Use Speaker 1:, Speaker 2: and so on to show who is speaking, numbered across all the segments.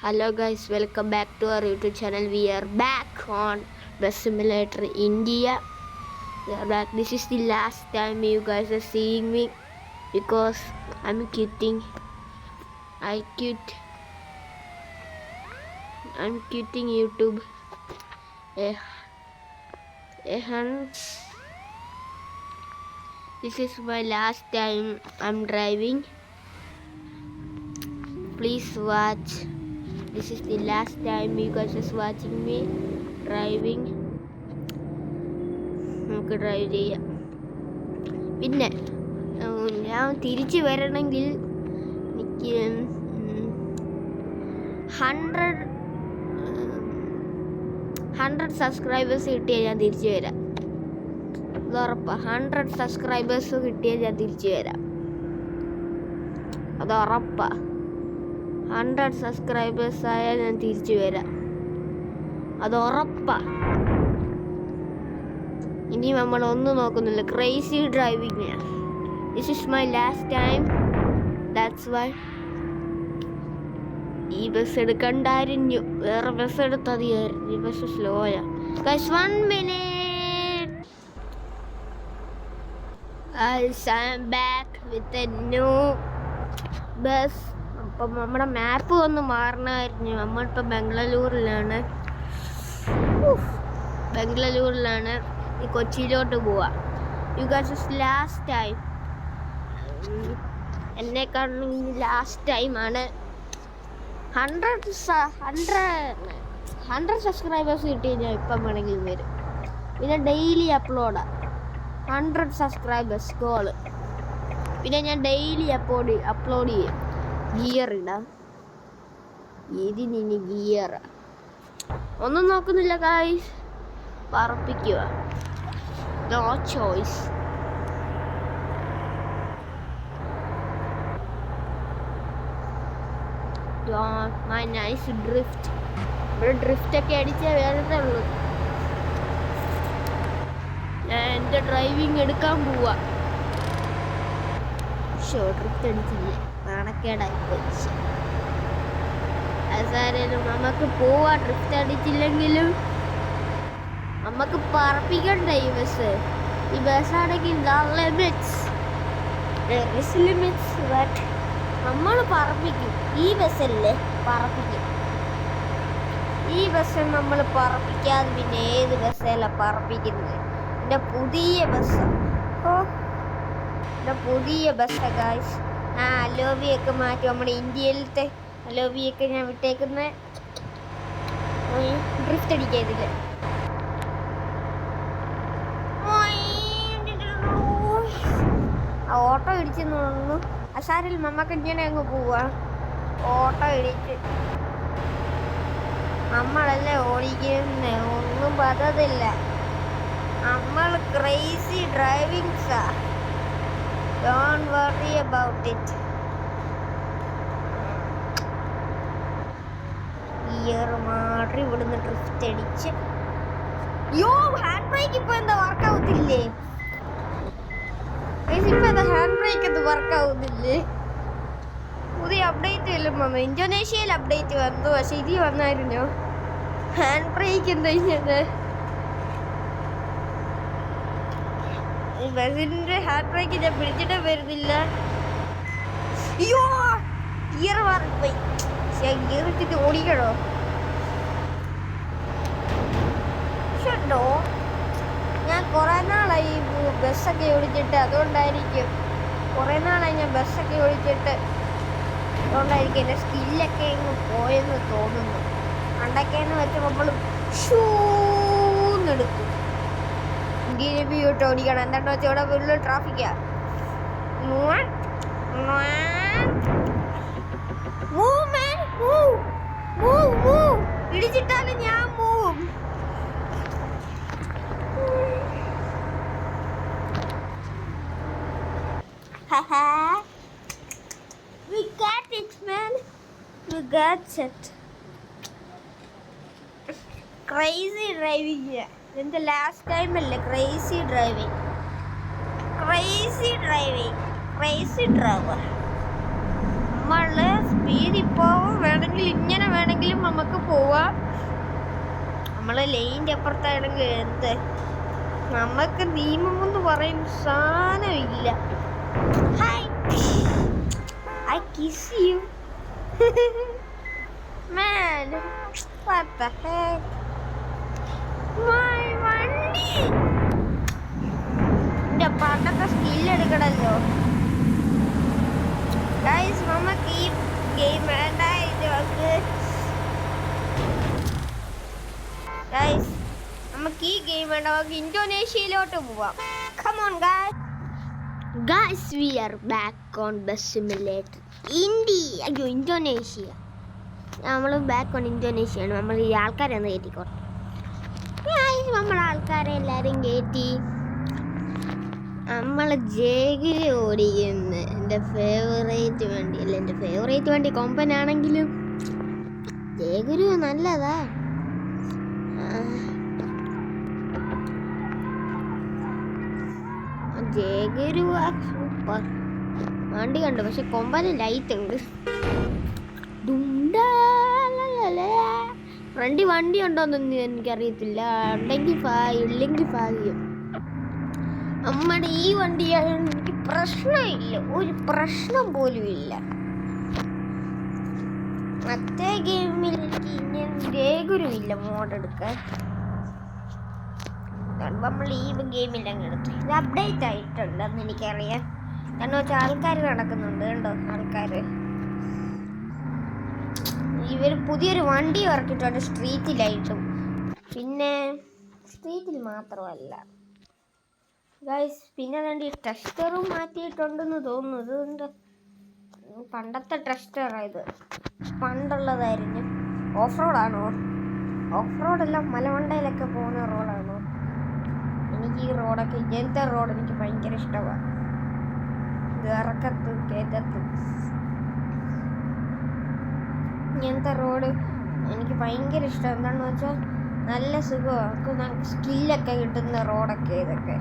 Speaker 1: Hello guys, welcome back to our YouTube channel. We are back on Bus Simulator India. We are back. This is the last time you guys are seeing me because I'm quitting. I'm quitting YouTube. This is my last time I'm driving. Please watch. This is the last time you guys is watching me driving. നമുക്ക് drive ചെയ്യാം. പിന്നെ ഞാൻ തിരിച്ച് വരണമെങ്കിൽ എനിക്ക് 100 subscribers കിട്ടിയാൽ ഞാൻ തിരിച്ചു വരാം. അത് ഉറപ്പാണ്. 100 സബ്സ്ക്രൈബേഴ്സ് കിട്ടിയാൽ ഞാൻ തിരിച്ചു വരാം. അത് ഉറപ്പാണ്. 100 സബ്സ്ക്രൈബേഴ്സ് ആയാൽ ഞാൻ തിരിച്ചു വരാം. അത് ഉറപ്പാണ്. ഇനി നമ്മൾ ഒന്നും നോക്കുന്നില്ല. Crazy driving. This is my last time. That's why ഈ ബസ് എടുക്കണ്ടായിരുന്നു. വേറെ ബസ് എടുത്തതിയായിരുന്നു. ഈ ബസ് സ്ലോയാ. Guys 1 minute. Guys, I am back with a new bus. അപ്പം നമ്മുടെ മാപ്പ് ഒന്ന് മാറണമായിരുന്നു. നമ്മളിപ്പോൾ ബംഗളൂരിലാണ്. ഈ കൊച്ചിയിലോട്ട് പോവാം. You guys is last time. എന്നെ കാണണമെങ്കിൽ ലാസ്റ്റ് ടൈമാണ്. 100 സബ്സ്ക്രൈബേഴ്സ് കിട്ടി ഞാൻ ഇപ്പം വേണമെങ്കിൽ വരും. പിന്നെ ഡെയിലി അപ്ലോഡാണ്. 100 subscribers goal. പിന്നെ ഞാൻ ഡെയിലി അപ്ലോഡ് ചെയ്യും. ഗിയർ ഇടാം. ഇതിനി ഗിയർ ഒന്നും നോക്കുന്നില്ല ഗായ്സ്. പറപ്പിക്കുക. No choice. My nice drift. ഇവിടെ ഡ്രിഫ്റ്റൊക്കെ അടിച്ചാൽ വേറെ ഉള്ളൂ. ഞാൻ എൻ്റെ ഡ്രൈവിങ് എടുക്കാൻ പോവാ. ഡ്രിഫ്റ്റ് അടിച്ചില്ലേ? നാണക്കേടായി പോയി. സാരേലും നമുക്ക് പോവാ. ഡ്രിഫ്റ്റ് അടിച്ചില്ലെങ്കിലും നമുക്ക് പറപ്പിക്കണ്ടേ ഈ ബസ്. ഈ ബസ്സാണെങ്കിൽ നമ്മൾ പറപ്പിക്കും. ഈ ബസ്സല്ലേ പറപ്പിക്കും. ഈ ബസ് നമ്മൾ പറപ്പിക്കാതെ പിന്നെ ഏത് ബസ്സല്ല പറപ്പിക്കുന്നത്? എൻ്റെ പുതിയ ബസ്സാണ്. എൻ്റെ പുതിയ ബസ്സാണ് ഗായ്സ്. അലോവിയൊക്കെ മാറ്റി നമ്മുടെ ഇന്ത്യയിലത്തെ അലോവിയൊക്കെ ഞാൻ വിട്ടേക്കുന്ന ഡ്രിഫ്റ്റ് അടിക്കാതില്ല. ഓട്ടോ ഇടിച്ചെന്ന് തോന്നുന്നു. അസാരിൽ നമ്മക്ക് ഇങ്ങനെ അങ്ങ് പോവാ. ഓട്ടോ ഇടിച്ച് നമ്മളല്ലേ ഓടിക്കുന്നേ. ഒന്നും പറ്റത്തില്ല. നമ്മൾ ക്രേസി ഡ്രൈവിങ്സാ. Don't worry about it. Gear മാറി ഇവിടുന്ന് ഡ്രിഫ്റ്റ് അടിച്ച്. ഹാൻഡ് ബ്രേക്ക് ഇപ്പൊ എന്താ വർക്കാവത്തില്ലേ? ഹാൻഡ് ബ്രേക്ക് അത് വർക്കാവുന്നില്ലേ? പുതിയ അപ്ഡേറ്റ് എല്ലാം വന്നു. ഇന്തോനേഷ്യയിൽ അപ്ഡേറ്റ് വന്നു. പക്ഷെ ഇത് വന്നായിരുന്നോ? ഹാൻഡ് ബ്രേക്ക് എന്താ ഇങ്ങനെ? ബസിന്റെ ഹാൻഡ് ബ്രേക്ക് ഞാൻ പിടിച്ചിട്ടേ വരുന്നില്ല. ഗിയർ മാറിപ്പോയി. ഗിയർ ഇട്ടിട്ട് ഓടിക്കണോ? ഞാൻ കുറെ നാളായി ബസ്സൊക്കെ ഓടിച്ചിട്ട്. അതുകൊണ്ടായിരിക്കും. കുറെ നാളായി ഞാൻ ബസ്സൊക്കെ ഓടിച്ചിട്ട്. അതുകൊണ്ടായിരിക്കും എൻ്റെ സ്കില്ലൊക്കെ ഇങ്ങ് പോയെന്ന് തോന്നുന്നു. പണ്ടൊക്കെയെന്ന് വെച്ചാൽ നമ്മൾ ഷൂന്നെടുക്കും. ഓടിക്കണം. എന്താണെന്ന് വെച്ചാൽ ഇവിടെ ഫുള്ള് ട്രാഫിക്കാ. ഇടിച്ചിട്ടാലും ഞാൻ മൂവും. We got it, man. We got it. Crazy driving. Then the last time crazy driving. Crazy driver. നമ്മൾ സ്പീഡിൽ പോവും. വേണമെങ്കിൽ ഇങ്ങനെ വേണമെങ്കിൽ നമ്മളെ ലൈൻ്റെ അപ്പുറത്താണെങ്കിൽ എന്ത് നമുക്ക് നിയമമെന്ന് പറയും സാധനമില്ല. Hi, I kiss you man, what the heck, my വണ്ടി എൻ്റെ പണ്ടത്തെ സ്കില്ല് എടുക്കണല്ലോ ഗൈസ്. നമുക്ക് ഈ ഗെയിം വേണ്ട. ഗൈസ് നമുക്ക് ഈ ഗെയിം വേണ്ട, നമുക്ക് ഇന്തോനേഷ്യയിലോട്ട് പോവാം. Come on guys, we are back on Bus Simulator India. അയ്യോ, ഇന്തോനേഷ്യ. നമ്മൾ ബാക്ക് ഓൺ ഇന്തോനേഷ്യയാണ്. നമ്മൾ ഈ ആൾക്കാരെ ഒന്ന് കയറ്റിക്കോട്ടെ. നമ്മളെ ആൾക്കാരെ എല്ലാവരും കയറ്റി. നമ്മൾ ജേഗിരി ഓടിക്കുന്നു. എൻ്റെ ഫേവറേറ്റ് വണ്ടിയല്ല, എൻ്റെ ഫേവറേറ്റ് വണ്ടി കൊമ്പനാണെങ്കിലും ജേഗുരു നല്ലതാ. ജേഗുരു സൂപ്പർ വണ്ടി കണ്ടു, പക്ഷെ കൊമ്പന് ലൈറ്റ് ഉണ്ട്. ഫ്രണ്ടി വണ്ടി ഉണ്ടോന്നൊന്നും എനിക്കറിയത്തില്ല. ഉണ്ടെങ്കിൽ ഇല്ലെങ്കിൽ ഭാഗ്യം. നമ്മുടെ ഈ വണ്ടി എനിക്ക് പ്രശ്നമില്ല, ഒരു പ്രശ്നം പോലും ഇല്ല. മറ്റേ ഗെയിമിൽ എനിക്ക് ഇങ്ങനെ ജേഗുരുവില്ല മോഡെടുക്കാൻ. നമ്മൾ ഈ ഗെയിമിൽ അങ്ങ് എടുത്തു. ഇത് അപ്ഡേറ്റ് ആയിട്ടുണ്ടെന്ന് എനിക്കറിയാം. കാരണം വെച്ചാൽ ആൾക്കാർ നടക്കുന്നുണ്ട് കണ്ടോ. ആൾക്കാർ ഇവർ പുതിയൊരു വണ്ടി ഇറക്കിയിട്ടുണ്ട് സ്ട്രീറ്റിലായിട്ടും. പിന്നെ സ്ട്രീറ്റിൽ മാത്രമല്ല ഗൈസ്, പിന്നെ അതുകൊണ്ട് ഈ ടെസ്റ്ററും മാറ്റിയിട്ടുണ്ടെന്ന് തോന്നുന്നു. ഇതുകൊണ്ട് പണ്ടത്തെ ടെസ്റ്ററായത്, പണ്ടുള്ളതായിരുന്നു. ഓഫ് റോഡാണോ? ഓഫ് റോഡല്ല, മലമണ്ടയിലൊക്കെ പോകുന്ന റോഡാണോ? എനിക്ക് ഈ റോഡൊക്കെ, ഇങ്ങനത്തെ റോഡ് എനിക്ക് ഭയങ്കര ഇഷ്ടമാണ്. ഇത് ഇറക്കത്ത് കയറ്റത്ത് ഇങ്ങനത്തെ റോഡ് എനിക്ക് ഭയങ്കര ഇഷ്ടം. എന്താണെന്ന് വെച്ചാൽ നല്ല സുഖമാണ്, സ്കില്ലൊക്കെ കിട്ടുന്ന റോഡൊക്കെ. ഇതൊക്കെ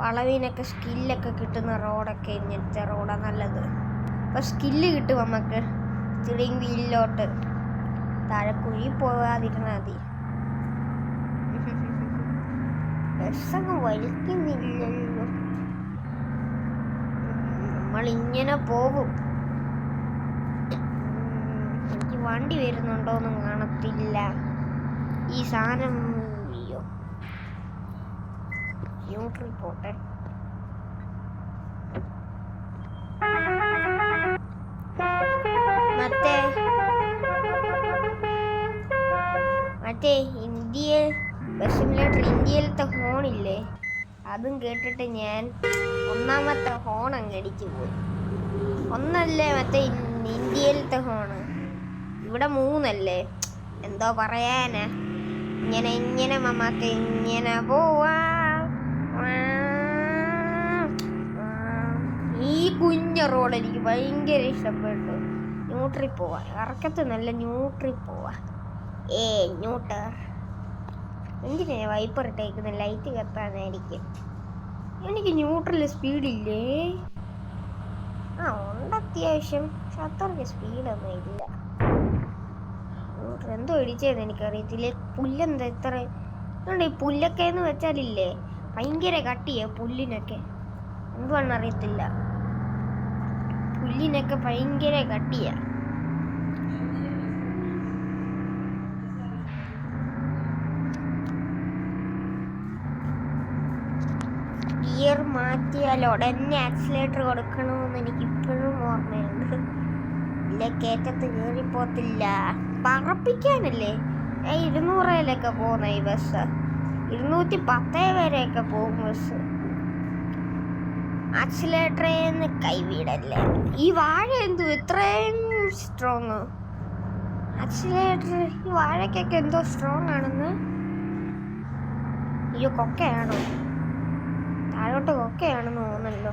Speaker 1: വളവിനൊക്കെ സ്കില്ലൊക്കെ കിട്ടുന്ന റോഡൊക്കെ ഇങ്ങനത്തെ റോഡാണ് നല്ലത്. അപ്പോൾ സ്കില്ല് കിട്ടും നമുക്ക്. സ്റ്റിയറിംഗ് വീലിലോട്ട് താഴെ കുഴി പോകാതിരുന്നാൽ മതി. ബസ്സങ്ങ് വലിക്കുന്നില്ലല്ലോ, നമ്മളിങ്ങനെ പോകും. എനിക്ക് വണ്ടി വരുന്നുണ്ടോന്നും കാണത്തില്ല. ഈ സാധനം ന്യൂട്രൽ പോട്ടെ. മറ്റേ ബസ് സിമുലേറ്റർ ഇന്ത്യയിലത്തെ ഹോണില്ലേ, അതും കേട്ടിട്ട് ഞാൻ ഒന്നാമത്തെ ഹോൺ അങ്ങ് അടിച്ചു പോയി. ഒന്നല്ലേ മറ്റേ ഇന്ത്യയിലത്തെ ഹോണ്, ഇവിടെ 3 എന്തോ പറയാനാ. ഇങ്ങനെ മമ്മക്ക് ഇങ്ങനെ പോവാ. ഈ കുഞ്ഞ റോഡ് എനിക്ക് ഭയങ്കര ഇഷ്ടപ്പെട്ടു. ന്യൂട്രി പോവാ, ഇറക്കത്ത് നല്ല ന്യൂട്രി പോവാ. ന്യൂട്ടർ എന്തിനാ വൈപ്പർ ഇട്ടേക്കുന്ന? ലൈറ്റ് കത്താനായിരിക്കും. എനിക്ക് ന്യൂട്രലിൽ സ്പീഡില്ലേ? ഉണ്ട് അത്യാവശ്യം, പക്ഷെ അത്രയ്ക്ക് സ്പീഡൊന്നും ഇല്ല. ന്യൂട്രൽ എന്തോ ഇടിച്ചതെന്ന് എനിക്കറിയത്തില്ല. പുല്ലെന്താ ഇത്ര ഈ പുല്ലൊക്കെ എന്ന് വെച്ചാലില്ലേ ഭയങ്കര കട്ടിയാ പുല്ലിനൊക്കെ. എന്തുവാണെന്ന് അറിയത്തില്ല, പുല്ലിനൊക്കെ ഭയങ്കര കട്ടിയാ. ഗിയർ മാറ്റിയാൽ ഉടനെ ആക്സിലേറ്റർ കൊടുക്കണമെന്ന് എനിക്കിപ്പോഴും ഓർമ്മയുണ്ട്. ഇല്ല കയറ്റത്ത് കയറിപ്പോത്തില്ല. പറപ്പിക്കാനല്ലേ 200-ലൊക്കെ പോകുന്ന ഈ ബസ്, 210 വരെയൊക്കെ പോകും ബസ്. ആക്സിലേറ്ററിന്ന് കൈവിടല്ലേ. ഈ വാഴ എന്തു ഇത്രയും സ്ട്രോങ്? ആക്സിലേറ്റർ ഈ വാഴക്കൊക്കെ എന്തോ സ്ട്രോങ് ആണെന്ന്. അയ്യോ, കൊക്കയാണോ? താഴോട്ട് കൊക്കയാണെന്ന് തോന്നല്ലോ.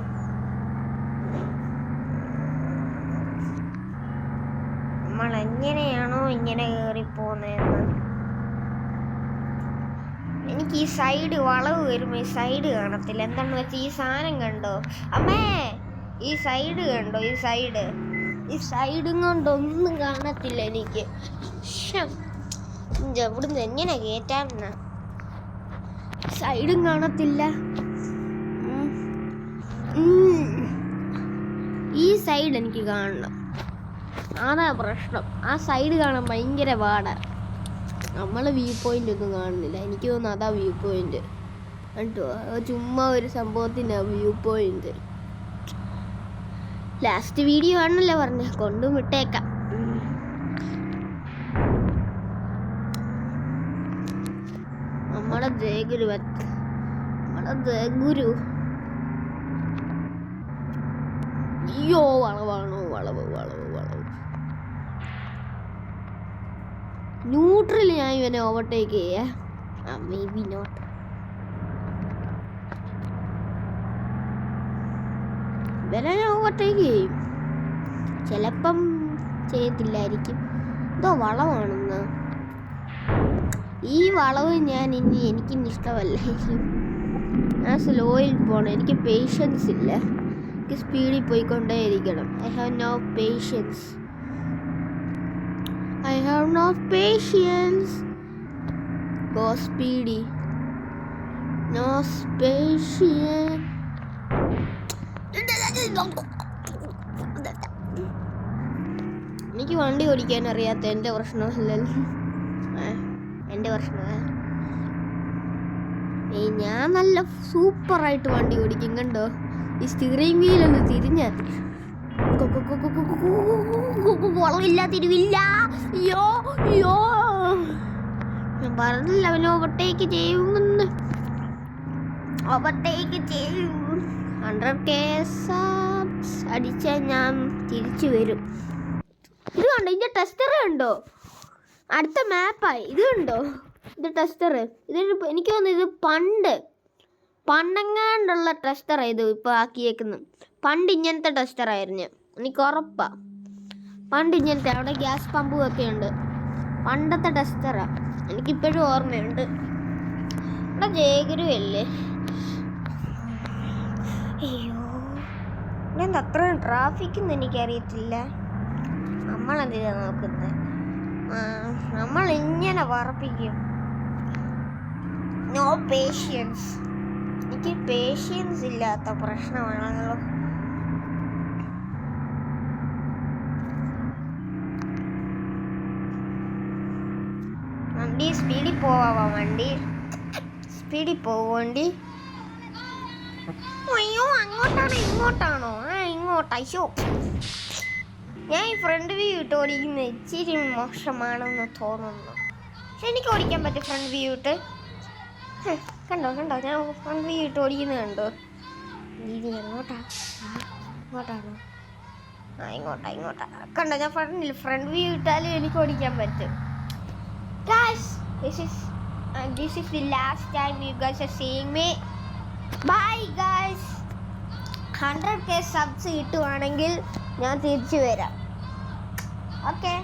Speaker 1: നമ്മൾ എങ്ങനെയാണോ ഇങ്ങനെ കയറിപ്പോന്നതെന്ന്. എനിക്ക് ഈ സൈഡ് വളവ് വരുമ്പോൾ ഈ സൈഡ് കാണത്തില്ല. എന്താണെന്ന് വെച്ചാൽ ഈ സാധനം കണ്ടോ അമ്മേ, ഈ സൈഡ് കണ്ടോ? ഈ സൈഡും കൊണ്ടൊന്നും കാണത്തില്ല എനിക്ക്. ഇവിടുന്ന് എങ്ങനെ കയറ്റാമെന്ന സൈഡും കാണത്തില്ല. ഈ സൈഡ് എനിക്ക് കാണണം, അതാ പ്രശ്നം. ആ സൈഡ് കാണാൻ ഭയങ്കര പാടാണ്. നമ്മൾ വ്യൂ പോയിന്റ് ഒന്നും കാണുന്നില്ല. എനിക്ക് തോന്നുന്നു അതാ വ്യൂ പോയിന്റ് കേട്ടോ. ചുമ്മാ ഒരു സംഭവത്തിനാ വ്യൂ പോയിന്റ്. ലാസ്റ്റ് വീഡിയോ ആണല്ലോ പറഞ്ഞ, കൊണ്ടും വിട്ടേക്കാം. നമ്മളെ ജയഗുരു അയ്യോ, വളവാണോ? വളവ് ന്യൂട്രൽ. ഞാൻ ഇവനെ ഓവർടേക്ക് ചെയ്യേ. Maybe not. ഇവനെ ഞാൻ ഓവർടേക്ക് ചെയ്യും, ചിലപ്പം ചെയ്യത്തില്ലായിരിക്കും. എന്തോ വളവാണെന്ന്. ഈ വളവ് എനിക്കിന്ന് ഇഷ്ടമല്ല. ഞാൻ സ്ലോയിൽ പോകണം. എനിക്ക് പേഷ്യൻസ് ഇല്ല. എനിക്ക് സ്പീഡിൽ പോയിക്കൊണ്ടേയിരിക്കണം. I have no patience. Go speedy. No patience. എനിക്ക് വണ്ടി ഓടിക്കാൻ അറിയാത്ത എൻ്റെ പ്രശ്നമല്ലല്ലോ. എൻ്റെ പ്രശ്നമാണ്. ഞാൻ നല്ല സൂപ്പറായിട്ട് വണ്ടി ഓടിക്കും കണ്ടോ. ഈ സ്റ്റിയറിംഗ് വീലൊന്ന് തിരിഞ്ഞാൽ വളവില്ല, തിരിവില്ല. അയ്യോ ഞാൻ പറഞ്ഞില്ല അവൻ ഓവർടേക്ക് ചെയ്യുമെന്ന്. 100K subs അടിച്ചാൽ ഞാൻ തിരിച്ചു വരും. ഇത് കണ്ടോ, ഇതിൻ്റെ ടെസ്റ്റർ കണ്ടോ? അടുത്ത മാപ്പായി. ഇത് കണ്ടോ, ഇത് ടെസ്റ്റർ. എനിക്ക് തോന്നുന്നു ഇത് പണ്ടെങ്ങാണ്ടുള്ള ടെസ്റ്ററാണ് ഇത് ഇപ്പോൾ ആക്കിയേക്കുന്നു. പണ്ട് ഇങ്ങനത്തെ ടെസ്റ്ററായിരുന്നു, എനിക്ക് ഉറപ്പാണ്. പണ്ട് ഇങ്ങനത്തെ അവിടെ ഗ്യാസ് പമ്പും ഒക്കെ ഉണ്ട്. പണ്ടത്തെ ടെസ്റ്ററാണ്, എനിക്കിപ്പോഴും ഓർമ്മയുണ്ട്. ഇവിടെ ജയഗുരു അല്ലേ? അയ്യോ, ഞാൻ അത്രയും ട്രാഫിക്കൊന്നും എനിക്കറിയത്തില്ല. നമ്മളെന്തിനാ നോക്കുന്നത്? നമ്മൾ ഇങ്ങനെ പറപ്പിക്കും. No patience. എനിക്ക് പേഷ്യൻസ് ഇല്ലാത്ത പ്രശ്നമാണല്ലോ. വണ്ടി സ്പീഡിൽ പോവാ. വണ്ടി സ്പീഡിൽ പോവണ്ടി. അയ്യോ, അങ്ങോട്ടാണോ ഇങ്ങോട്ടാണോ? ഇങ്ങോട്ടാ. അയ്യോ, ഞാൻ ഈ ഫ്രണ്ട് വ്യൂ ഇട്ട് ഓടിക്കുന്നത് ഇച്ചിരി മോശമാണെന്ന് തോന്നുന്നു. പക്ഷെ എനിക്ക് ഓടിക്കാൻ പറ്റും ഫ്രണ്ട് വ്യൂ ഇട്ട്. കണ്ടോ ഞാൻ ഫ്രണ്ട് വ്യൂ ഇട്ട് ഓടിക്കുന്നത് കണ്ടോ? ഇങ്ങോട്ടാണോ? ഇങ്ങോട്ടാ. കണ്ടോ, ഞാൻ ഫ്രണ്ട് വ്യൂ ഇട്ടാലും എനിക്ക് ഓടിക്കാൻ പറ്റും. Guys, this is the last time you guys are seeing me. Bye guys. 100K subs കിട്ടുവാണെങ്കിൽ ഞാൻ തിരിച്ചു വരാം. Okay.